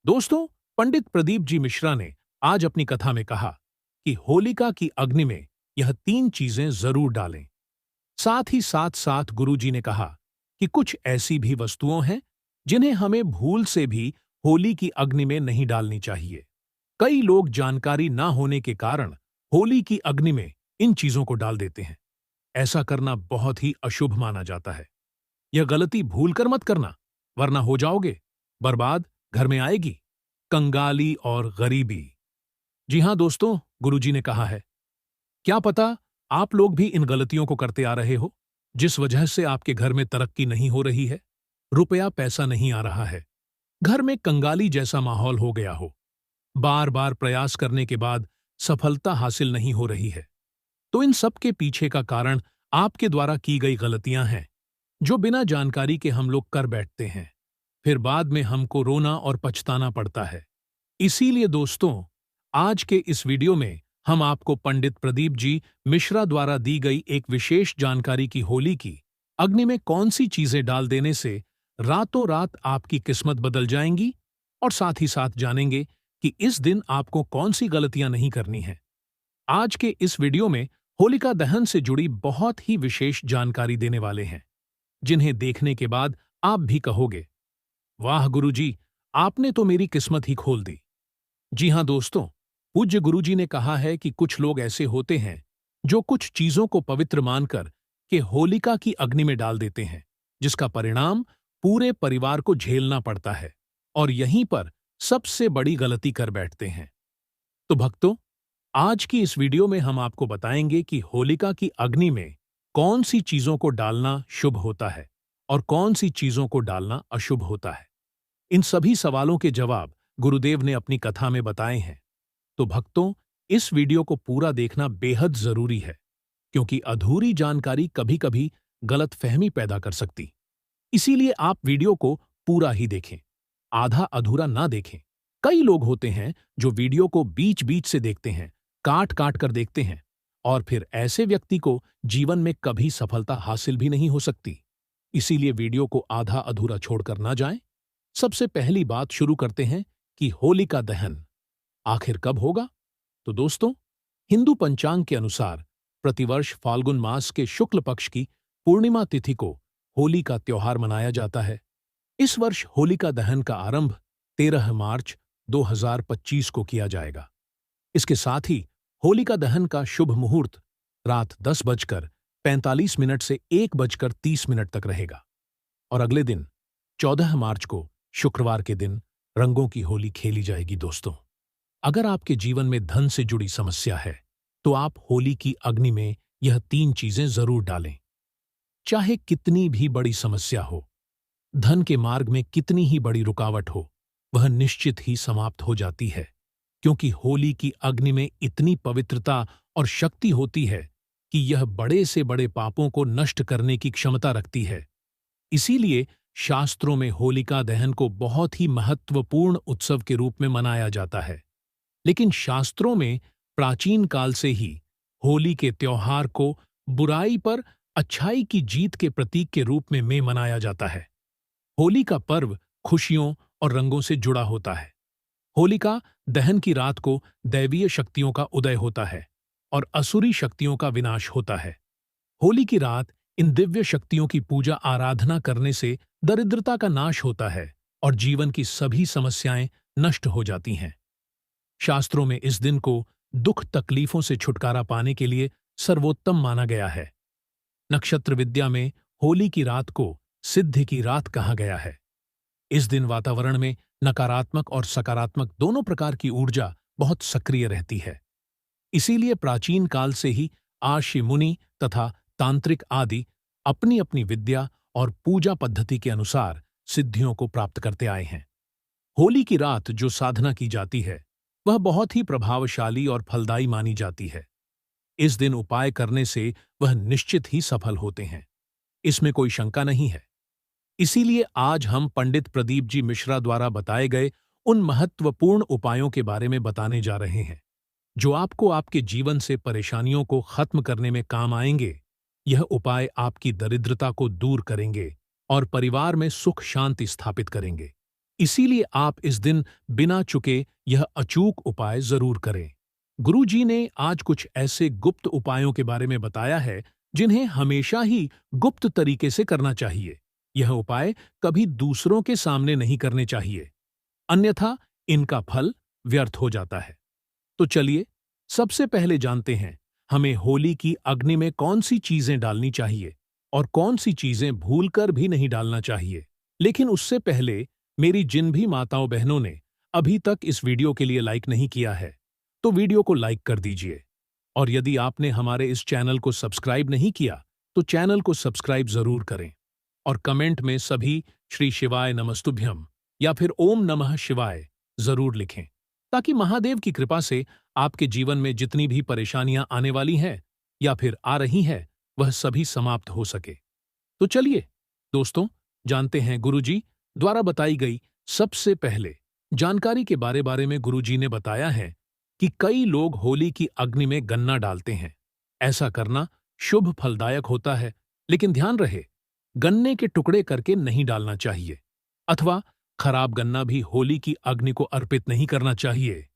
दोस्तों, पंडित प्रदीप जी मिश्रा ने आज अपनी कथा में कहा कि होलिका की अग्नि में यह 3 चीजें जरूर डालें। साथ ही साथ गुरु जी ने कहा कि कुछ ऐसी भी वस्तुओं हैं जिन्हें हमें भूल से भी होली की अग्नि में नहीं डालनी चाहिए। कई लोग जानकारी ना होने के कारण होली की अग्नि में इन चीजों को डाल देते हैं। ऐसा करना बहुत ही अशुभ माना जाता है। यह गलती भूलकर मत करना, वरना हो जाओगे बर्बाद। घर में आएगी कंगाली और गरीबी। जी हां दोस्तों, गुरुजी ने कहा है, क्या पता आप लोग भी इन गलतियों को करते आ रहे हो, जिस वजह से आपके घर में तरक्की नहीं हो रही है, रुपया पैसा नहीं आ रहा है, घर में कंगाली जैसा माहौल हो गया हो, बार बार प्रयास करने के बाद सफलता हासिल नहीं हो रही है। तो इन सब के पीछे का कारण आपके द्वारा की गई गलतियां हैं, जो बिना जानकारी के हम लोग कर बैठते हैं। फिर बाद में हमको रोना और पछताना पड़ता है। इसीलिए दोस्तों, आज के इस वीडियो में हम आपको पंडित प्रदीप जी मिश्रा द्वारा दी गई एक विशेष जानकारी की होली की अग्नि में कौन सी चीजें डाल देने से रातों रात आपकी किस्मत बदल जाएंगी, और साथ ही साथ जानेंगे कि इस दिन आपको कौन सी गलतियां नहीं करनी है। आज के इस वीडियो में होलिका दहन से जुड़ी बहुत ही विशेष जानकारी देने वाले हैं, जिन्हें देखने के बाद आप भी कहोगे, वाह गुरुजी, आपने तो मेरी किस्मत ही खोल दी। जी हां दोस्तों, पूज्य गुरुजी ने कहा है कि कुछ लोग ऐसे होते हैं जो कुछ चीजों को पवित्र मानकर के होलिका की अग्नि में डाल देते हैं, जिसका परिणाम पूरे परिवार को झेलना पड़ता है, और यहीं पर सबसे बड़ी गलती कर बैठते हैं। तो भक्तों, आज की इस वीडियो में हम आपको बताएंगे कि होलिका की अग्नि में कौन सी चीजों को डालना शुभ होता है और कौन सी चीजों को डालना अशुभ होता है। इन सभी सवालों के जवाब गुरुदेव ने अपनी कथा में बताए हैं। तो भक्तों, इस वीडियो को पूरा देखना बेहद जरूरी है, क्योंकि अधूरी जानकारी कभी-कभी गलतफहमी पैदा कर सकती। इसीलिए आप वीडियो को पूरा ही देखें, आधा अधूरा ना देखें। कई लोग होते हैं जो वीडियो को बीच-बीच से देखते हैं, काट-काट कर देखते हैं, और फिर ऐसे व्यक्ति को जीवन में कभी सफलता हासिल भी नहीं हो सकती। इसीलिए वीडियो को आधा अधूरा छोड़कर ना जाएं। सबसे पहली बात शुरू करते हैं कि होलिका दहन आखिर कब होगा। तो दोस्तों, हिंदू पंचांग के अनुसार प्रतिवर्ष फाल्गुन मास के शुक्ल पक्ष की पूर्णिमा तिथि को होली का त्योहार मनाया जाता है। इस वर्ष होलिका दहन का आरंभ 13 मार्च 2025 को किया जाएगा। इसके साथ ही होलिका दहन का शुभ मुहूर्त रात 10:45 से 1:30 तक रहेगा, और अगले दिन 14 मार्च को शुक्रवार के दिन रंगों की होली खेली जाएगी। दोस्तों, अगर आपके जीवन में धन से जुड़ी समस्या है, तो आप होली की अग्नि में यह 3 चीजें जरूर डालें। चाहे कितनी भी बड़ी समस्या हो, धन के मार्ग में कितनी ही बड़ी रुकावट हो, वह निश्चित ही समाप्त हो जाती है, क्योंकि होली की अग्नि में इतनी पवित्रता और शक्ति होती है कि यह बड़े से बड़े पापों को नष्ट करने की क्षमता रखती है। इसीलिए शास्त्रों में होलिका दहन को बहुत ही महत्वपूर्ण उत्सव के रूप में मनाया जाता है। लेकिन शास्त्रों में प्राचीन काल से ही होली के त्योहार को बुराई पर अच्छाई की जीत के प्रतीक के रूप में मनाया जाता है। होली का पर्व खुशियों और रंगों से जुड़ा होता है। होलिका दहन की रात को दैवीय शक्तियों का उदय होता है और असुरी शक्तियों का विनाश होता है। होली की रात इन दिव्य शक्तियों की पूजा आराधना करने से दरिद्रता का नाश होता है और जीवन की सभी समस्याएं नष्ट हो जाती हैं। शास्त्रों में इस दिन को दुख तकलीफों से छुटकारा पाने के लिए सर्वोत्तम माना गया है। नक्षत्र विद्या में होली की रात को सिद्धि की रात कहा गया है। इस दिन वातावरण में नकारात्मक और सकारात्मक दोनों प्रकार की ऊर्जा बहुत सक्रिय रहती है। इसीलिए प्राचीन काल से ही आर्षि मुनि तथा तांत्रिक आदि अपनी अपनी विद्या और पूजा पद्धति के अनुसार सिद्धियों को प्राप्त करते आए हैं। होली की रात जो साधना की जाती है, वह बहुत ही प्रभावशाली और फलदायी मानी जाती है। इस दिन उपाय करने से वह निश्चित ही सफल होते हैं, इसमें कोई शंका नहीं है। इसीलिए आज हम पंडित प्रदीप जी मिश्रा द्वारा बताए गए उन महत्वपूर्ण उपायों के बारे में बताने जा रहे हैं, जो आपको आपके जीवन से परेशानियों को खत्म करने में काम आएंगे। यह उपाय आपकी दरिद्रता को दूर करेंगे और परिवार में सुख शांति स्थापित करेंगे। इसीलिए आप इस दिन बिना चुके यह अचूक उपाय जरूर करें। गुरुजी ने आज कुछ ऐसे गुप्त उपायों के बारे में बताया है जिन्हें हमेशा ही गुप्त तरीके से करना चाहिए। यह उपाय कभी दूसरों के सामने नहीं करने चाहिए, अन्यथा इनका फल व्यर्थ हो जाता है। तो चलिए सबसे पहले जानते हैं हमें होली की अग्नि में कौन सी चीजें डालनी चाहिए और कौन सी चीजें भूलकर भी नहीं डालना चाहिए। लेकिन उससे पहले मेरी जिन भी माताओं बहनों ने अभी तक इस वीडियो के लिए लाइक नहीं किया है, तो वीडियो को लाइक कर दीजिए। और यदि आपने हमारे इस चैनल को सब्सक्राइब नहीं किया, तो चैनल को सब्सक्राइब जरूर करें और कमेंट में सभी श्री शिवाय नमस्तुभ्यम या फिर ओम नमः शिवाय जरूर लिखें, ताकि महादेव की कृपा से आपके जीवन में जितनी भी परेशानियां आने वाली हैं या फिर आ रही हैं, वह सभी समाप्त हो सके। तो चलिए दोस्तों, जानते हैं गुरुजी द्वारा बताई गई सबसे पहले जानकारी के बारे में। गुरुजी ने बताया है कि कई लोग होली की अग्नि में गन्ना डालते हैं। ऐसा करना शुभ फलदायक होता है, लेकिन ध्यान रहे गन्ने के टुकड़े करके नहीं डालना चाहिए, अथवा खराब गन्ना भी होली की अग्नि को अर्पित नहीं करना चाहिए।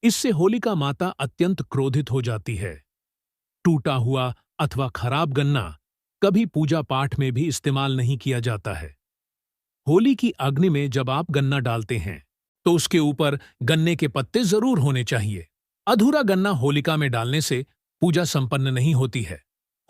इससे होलिका माता अत्यंत क्रोधित हो जाती है। टूटा हुआ अथवा खराब गन्ना कभी पूजा पाठ में भी इस्तेमाल नहीं किया जाता है। होली की अग्नि में जब आप गन्ना डालते हैं तो उसके ऊपर गन्ने के पत्ते जरूर होने चाहिए। अधूरा गन्ना होलिका में डालने से पूजा संपन्न नहीं होती है।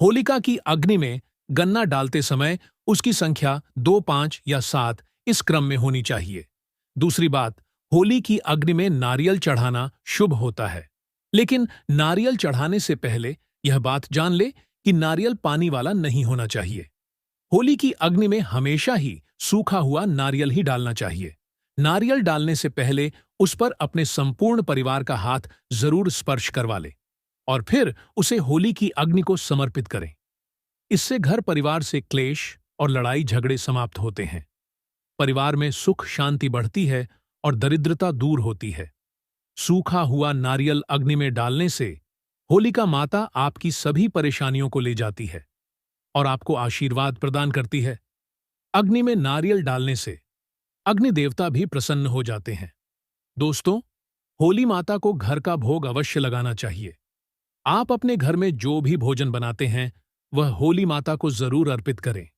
होलिका की अग्नि में गन्ना डालते समय उसकी संख्या 2, 5 या 7 इस क्रम में होनी चाहिए। दूसरी बात, होली की अग्नि में नारियल चढ़ाना शुभ होता है, लेकिन नारियल चढ़ाने से पहले यह बात जान ले कि नारियल पानी वाला नहीं होना चाहिए। होली की अग्नि में हमेशा ही सूखा हुआ नारियल ही डालना चाहिए। नारियल डालने से पहले उस पर अपने संपूर्ण परिवार का हाथ जरूर स्पर्श करवा ले और फिर उसे होली की अग्नि को समर्पित करें। इससे घर परिवार से क्लेश और लड़ाई झगड़े समाप्त होते हैं। परिवार में सुख शांति बढ़ती है और दरिद्रता दूर होती है। सूखा हुआ नारियल अग्नि में डालने से होलिका माता आपकी सभी परेशानियों को ले जाती है और आपको आशीर्वाद प्रदान करती है। अग्नि में नारियल डालने से अग्नि देवता भी प्रसन्न हो जाते हैं। दोस्तों, होली माता को घर का भोग अवश्य लगाना चाहिए। आप अपने घर में जो भी भोजन बनाते हैं वह होली माता को जरूर अर्पित करें।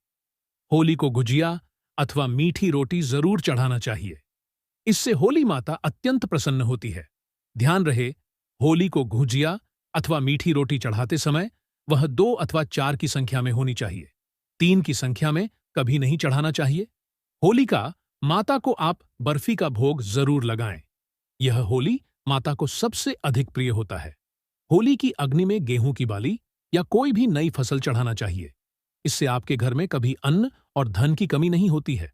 होली को गुजिया अथवा मीठी रोटी जरूर चढ़ाना चाहिए। इससे होली माता अत्यंत प्रसन्न होती है। ध्यान रहे, होली को गुजिया अथवा मीठी रोटी चढ़ाते समय वह 2 अथवा 4 की संख्या में होनी चाहिए। 3 की संख्या में कभी नहीं चढ़ाना चाहिए। होलिका माता को आप बर्फी का भोग जरूर लगाएं। यह होली माता को सबसे अधिक प्रिय होता है। होली की अग्नि में गेहूं की बाली या कोई भी नई फसल चढ़ाना चाहिए। इससे आपके घर में कभी अन्न और धन की कमी नहीं होती है।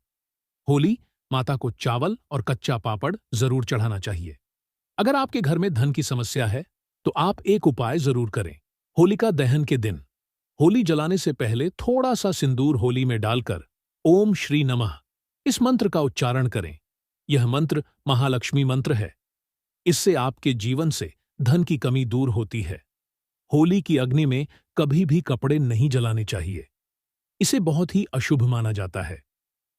होली माता को चावल और कच्चा पापड़ जरूर चढ़ाना चाहिए। अगर आपके घर में धन की समस्या है तो आप एक उपाय जरूर करें। होलिका दहन के दिन होली जलाने से पहले थोड़ा सा सिंदूर होली में डालकर ओम श्री नमः इस मंत्र का उच्चारण करें। यह मंत्र महालक्ष्मी मंत्र है। इससे आपके जीवन से धन की कमी दूर होती है। होली की अग्नि में कभी भी कपड़े नहीं जलाने चाहिए। इसे बहुत ही अशुभ माना जाता है।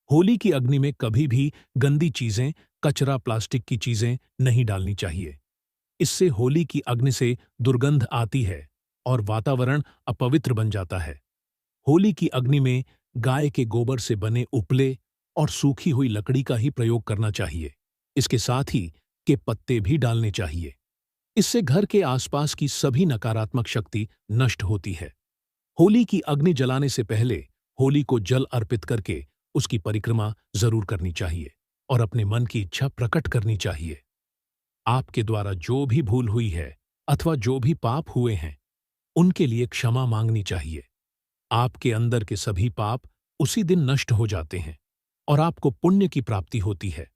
होली की अग्नि में कभी भी गंदी चीजें, कचरा, प्लास्टिक की चीजें नहीं डालनी चाहिए। इससे होली की अग्नि से दुर्गंध आती है और वातावरण अपवित्र बन जाता है। होली की अग्नि में गाय के गोबर से बने उपले और सूखी हुई लकड़ी का ही प्रयोग करना चाहिए। इसके साथ ही के पत्ते भी डालने चाहिए। इससे घर के आसपास की सभी नकारात्मक शक्ति नष्ट होती है। होली की अग्नि जलाने से पहले होली को जल अर्पित करके उसकी परिक्रमा जरूर करनी चाहिए और अपने मन की इच्छा प्रकट करनी चाहिए। आपके द्वारा जो भी भूल हुई है अथवा जो भी पाप हुए हैं, उनके लिए क्षमा मांगनी चाहिए। आपके अंदर के सभी पाप उसी दिन नष्ट हो जाते हैं और आपको पुण्य की प्राप्ति होती है।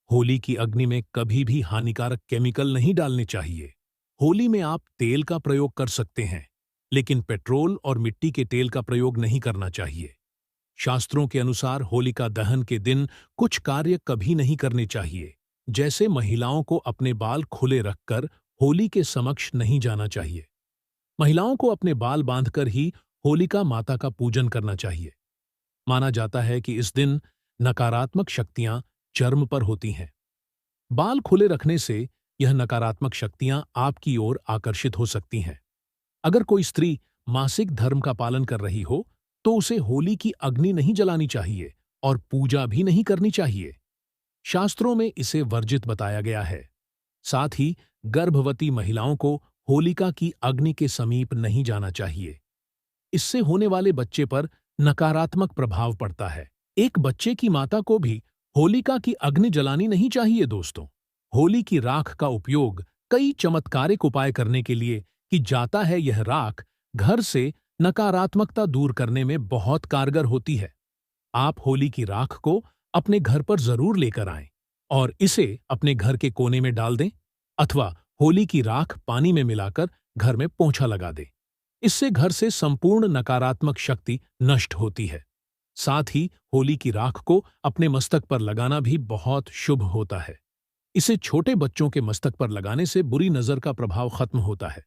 होली की अग्नि में कभी भी हानिकारक केमिकल नहीं डालने चाहिए। होली में आप तेल का प्रयोग कर सकते हैं, लेकिन पेट्रोल और मिट्टी के तेल का प्रयोग नहीं करना चाहिए। शास्त्रों के अनुसार होलिका दहन के दिन कुछ कार्य कभी नहीं करने चाहिए, जैसे महिलाओं को अपने बाल खुले रखकर होली के समक्ष नहीं जाना चाहिए। महिलाओं को अपने बाल बांधकर ही होलिका माता का पूजन करना चाहिए। माना जाता है कि इस दिन नकारात्मक शक्तियां चर्म पर होती हैं। बाल खुले रखने से यह नकारात्मक शक्तियां आपकी ओर आकर्षित हो सकती हैं। अगर कोई स्त्री मासिक धर्म का पालन कर रही हो तो उसे होली की अग्नि नहीं जलानी चाहिए और पूजा भी नहीं करनी चाहिए। शास्त्रों में इसे वर्जित बताया गया है। साथ ही गर्भवती महिलाओं को होलिका की अग्नि के समीप नहीं जाना चाहिए। इससे होने वाले बच्चे पर नकारात्मक प्रभाव पड़ता है। एक बच्चे की माता को भी होलिका की अग्नि जलानी नहीं चाहिए दोस्तों। होली की राख का उपयोग कई चमत्कारिक उपाय करने के लिए की जाता है। यह राख घर से नकारात्मकता दूर करने में बहुत कारगर होती है। आप होली की राख को अपने घर पर जरूर लेकर आएं और इसे अपने घर के कोने में डाल दें अथवा होली की राख पानी में मिलाकर घर में पोंछा लगा दें। इससे घर से संपूर्ण नकारात्मक शक्ति नष्ट होती है। साथ ही होली की राख को अपने मस्तक पर लगाना भी बहुत शुभ होता है। इसे छोटे बच्चों के मस्तक पर लगाने से बुरी नजर का प्रभाव खत्म होता है।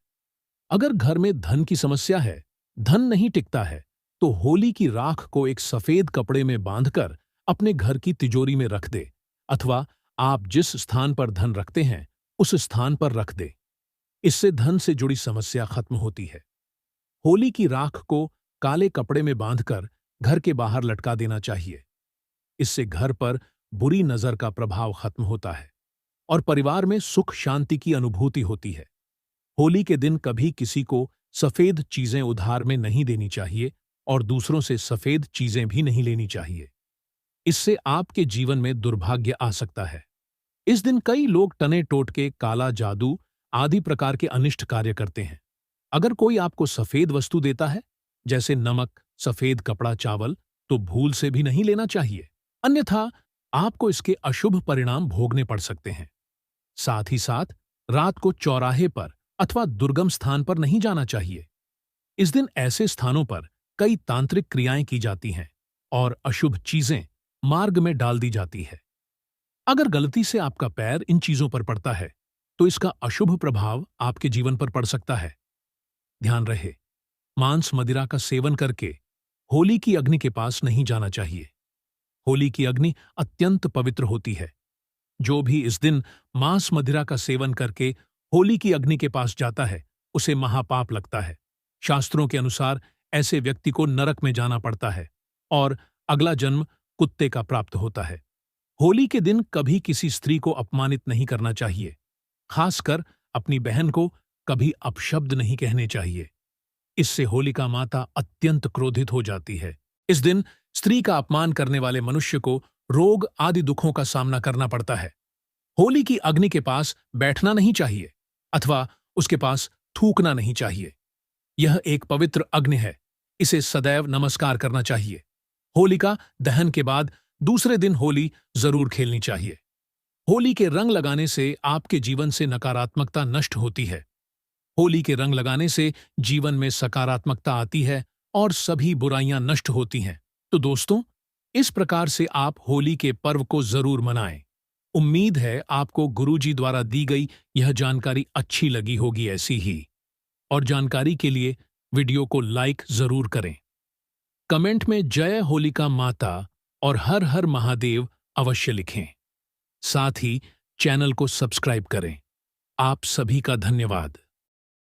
अगर घर में धन की समस्या है, धन नहीं टिकता है, तो होली की राख को एक सफेद कपड़े में बांधकर अपने घर की तिजोरी में रख दे अथवा आप जिस स्थान पर धन रखते हैं उस स्थान पर रख दे। इससे धन से जुड़ी समस्या खत्म होती है। होली की राख को काले कपड़े में बांधकर घर के बाहर लटका देना चाहिए। इससे घर पर बुरी नजर का प्रभाव खत्म होता है और परिवार में सुख शांति की अनुभूति होती है। होली के दिन कभी किसी को सफेद चीजें उधार में नहीं देनी चाहिए और दूसरों से सफेद चीजें भी नहीं लेनी चाहिए। इससे आपके जीवन में दुर्भाग्य आ सकता है। इस दिन कई लोग टने टोटके, काला जादू आदि प्रकार के अनिष्ट कार्य करते हैं। अगर कोई आपको सफेद वस्तु देता है, जैसे नमक, सफेद कपड़ा, चावल, तो भूल से भी नहीं लेना चाहिए, अन्यथा आपको इसके अशुभ परिणाम भोगने पड़ सकते हैं। साथ ही साथ रात को चौराहे पर अथवा दुर्गम स्थान पर नहीं जाना चाहिए। इस दिन ऐसे स्थानों पर कई तांत्रिक क्रियाएं की जाती हैं और अशुभ चीजें मार्ग में डाल दी जाती है। अगर गलती से आपका पैर इन चीजों पर पड़ता है तो इसका अशुभ प्रभाव आपके जीवन पर पड़ सकता है। ध्यान रहे, मांस मदिरा का सेवन करके होली की अग्नि के पास नहीं जाना चाहिए। होली की अग्नि अत्यंत पवित्र होती है। जो भी इस दिन मांस मदिरा का सेवन करके होली की अग्नि के पास जाता है उसे महापाप लगता है। शास्त्रों के अनुसार ऐसे व्यक्ति को नरक में जाना पड़ता है और अगला जन्म कुत्ते का प्राप्त होता है। होली के दिन कभी किसी स्त्री को अपमानित नहीं करना चाहिए। खासकर अपनी बहन को कभी अपशब्द नहीं कहने चाहिए। इससे होलिका माता अत्यंत क्रोधित हो जाती है। इस दिन स्त्री का अपमान करने वाले मनुष्य को रोग आदि दुखों का सामना करना पड़ता है। होली की अग्नि के पास बैठना नहीं चाहिए अथवा उसके पास थूकना नहीं चाहिए। यह एक पवित्र अग्नि है, इसे सदैव नमस्कार करना चाहिए। होलिका दहन के बाद दूसरे दिन होली जरूर खेलनी चाहिए। होली के रंग लगाने से आपके जीवन से नकारात्मकता नष्ट होती है। होली के रंग लगाने से जीवन में सकारात्मकता आती है और सभी बुराइयां नष्ट होती हैं। तो दोस्तों, इस प्रकार से आप होली के पर्व को जरूर मनाएं। उम्मीद है आपको गुरुजी द्वारा दी गई यह जानकारी अच्छी लगी होगी ऐसी ही। और जानकारी के लिए वीडियो को लाइक जरूर करें। कमेंट में जय होलिका माता और हर हर महादेव अवश्य लिखें। साथ ही चैनल को सब्सक्राइब करें। आप सभी का धन्यवाद।